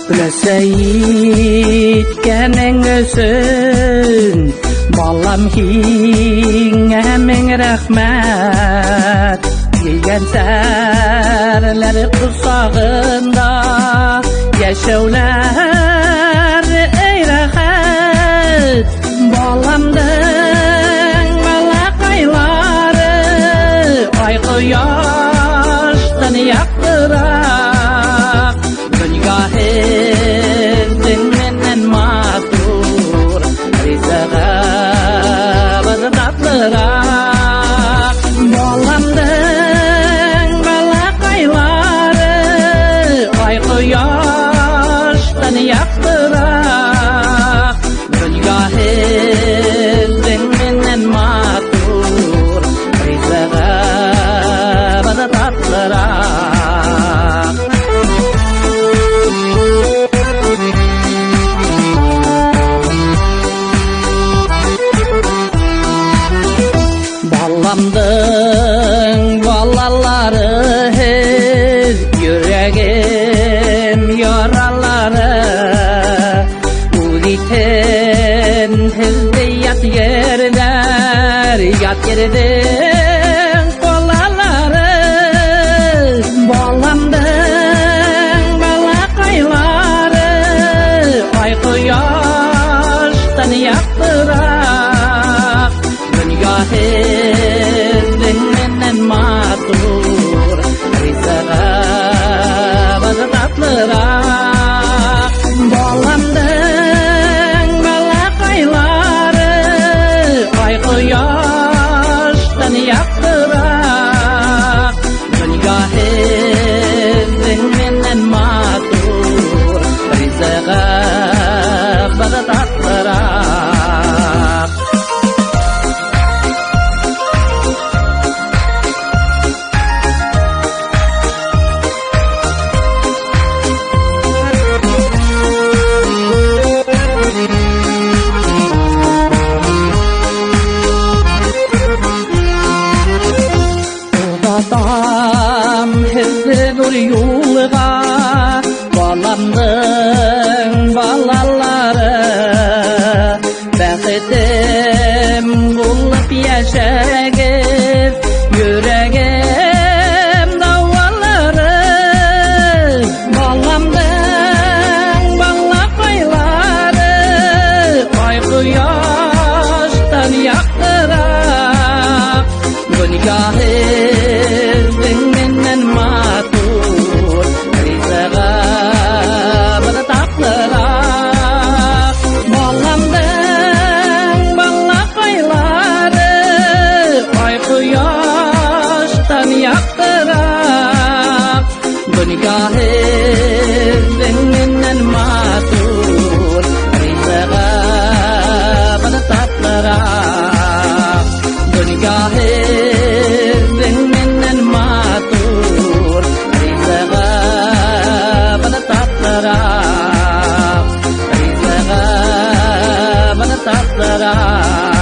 Bilseyitkening ösün balam hingä meň rahmat diýen särler kusagynda ýaşawlar ey rahat balamdyň malakaýlary ay goýaşdan ýakdyrak dünýäň menden matur rizaga tatlyrak balamdyň malakaýlary ay goýaşdan ýakdyrak dünýäň menden matur rizaga tatlyrak balamdyň balalary hez yüregim yaralary uliten hezde yat yerler yat yerden balalary balamdyň balakaýlary ay goýaşdan ýakdyrak dünýäň menden matur rizaga tatlyrak balamdyň malakaýlary ay goýaşdan ýakdyrak dünýäň menden matur rizaga tatlyrak Adam hezde bir yolga balamdyň balalary bäxtim bulup ýaşagip yüregim dawalary balamdyň balakaýlary ay goýaşdan ýakdyrak dünýäň menden matur rizaga tatlyrak balamdyň balakaýlary ay goýaşdan ýakdyrak dünýäň menden matur rizaga tatlyrak dünýäň menden matur rizaga tatlyrak rizaga tatlyrak